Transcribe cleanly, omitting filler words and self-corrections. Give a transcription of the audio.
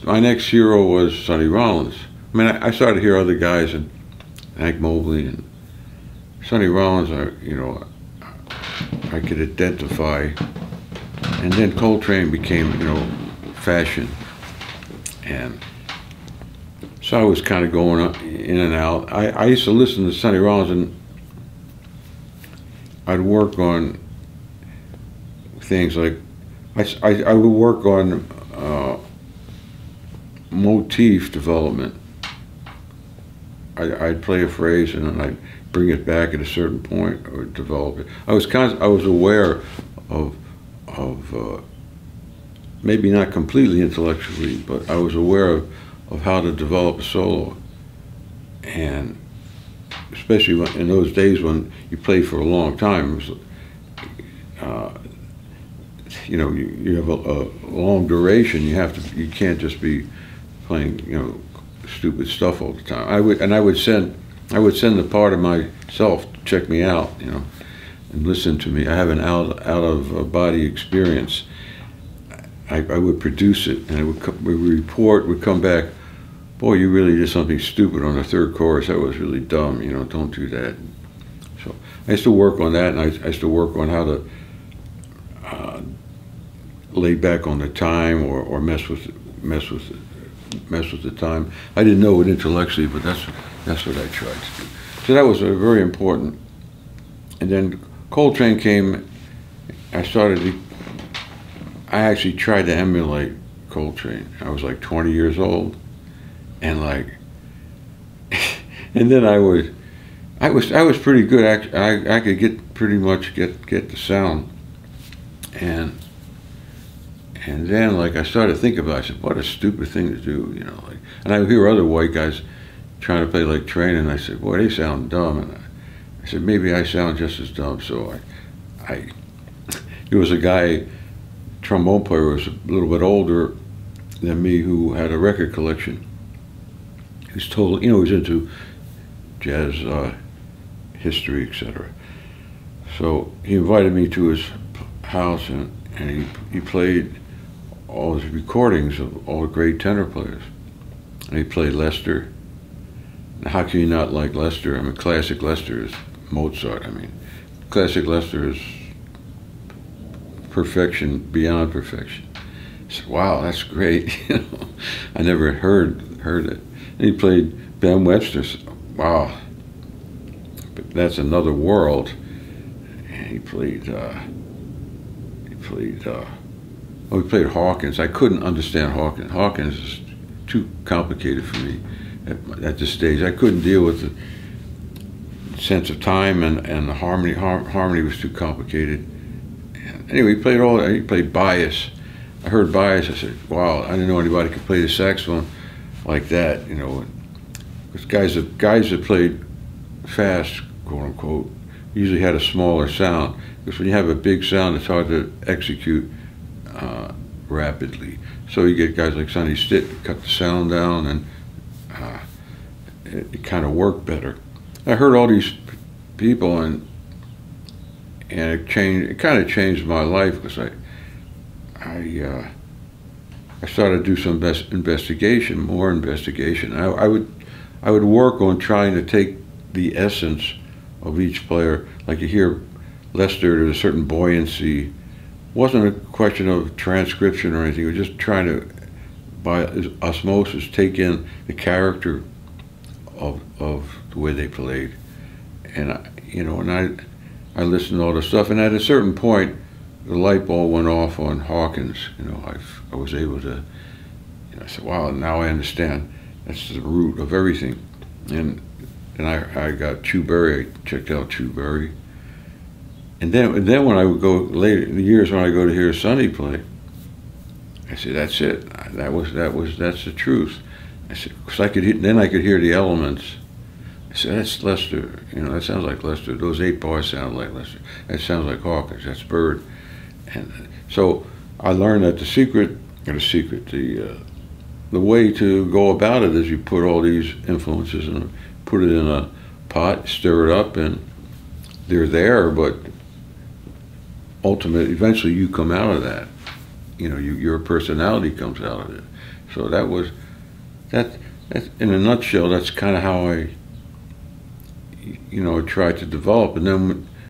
My next hero was Sonny Rollins. I mean, I started to hear other guys, and Hank Mobley and Sonny Rollins, I could identify. And then Coltrane became, fashion. And so I was kind of going in and out. I used to listen to Sonny Rollins, and I'd work on things like, I would work on motif development. I'd play a phrase and then I'd bring it back at a certain point or develop it. I was aware of maybe not completely intellectually, but I was aware of how to develop a solo. And especially in those days when you played for a long time, it was, you have a long duration. You can't just be playing, stupid stuff all the time. I would send a part of myself to check me out, and listen to me. I have an out of body experience. I would produce it, and the report would come back. Boy, you really did something stupid on the third chorus. That was really dumb. Don't do that. So I used to work on that, and I used to work on how to lay back on the time or mess with the time. I didn't know it intellectually, but that's what I tried to do. So that was very important. And then Coltrane came. I actually tried to emulate Coltrane. I was like 20 years old, and and then I was pretty good. I could pretty much get the sound, and then I started thinking about it. I said, what a stupid thing to do, and I would hear other white guys trying to play like Train, and I said, boy, they sound dumb. And I said, maybe I sound just as dumb. So there was a guy, trombone player, was a little bit older than me, who had a record collection. He's totally, he was into jazz history, etc. So he invited me to his house, and he played all his recordings of all the great tenor players. And he played Lester. Now, how can you not like Lester? I mean, classic Lester is Mozart. I mean, classic Lester is perfection beyond perfection. I said, wow, that's great. I never heard it. And he played Ben Webster. Wow, that's another world. And he played Hawkins. I couldn't understand Hawkins. Hawkins is too complicated for me at this stage. I couldn't deal with the sense of time and the harmony. Harmony was too complicated. And anyway, he played Bias. I heard Bias. I said, wow, I didn't know anybody could play the saxophone like that. Because guys that played fast, quote unquote, usually had a smaller sound. Because when you have a big sound, it's hard to execute rapidly. So you get guys like Sonny Stitt cut the sound down, and it kind of worked better. I heard all these people, and it kind of changed my life, because I started to do some more investigation. I would work on trying to take the essence of each player. Like you hear Lester, there's a certain buoyancy. It wasn't a question of transcription or anything. It was just trying to, by osmosis, take in the character of the way they played. And I listened to all the stuff. And at a certain point, the light bulb went off on Hawkins. I was able to, I said, wow, now I understand. That's the root of everything. And I got Chu Berry. I checked out Chu Berry. And then when I would go later, in the years when I go to hear Sonny play, I said, that's it. That's the truth. I said, because I could hear the elements. I said, that's Lester. That sounds like Lester. Those 8 bars sound like Lester. That sounds like Hawkins. That's Byrd. And so I learned that the way to go about it is you put all these influences and put it in a pot, stir it up, and they're there, but eventually you come out of that. Your personality comes out of it. So that was that. In a nutshell, that's kind of how I, tried to develop. And then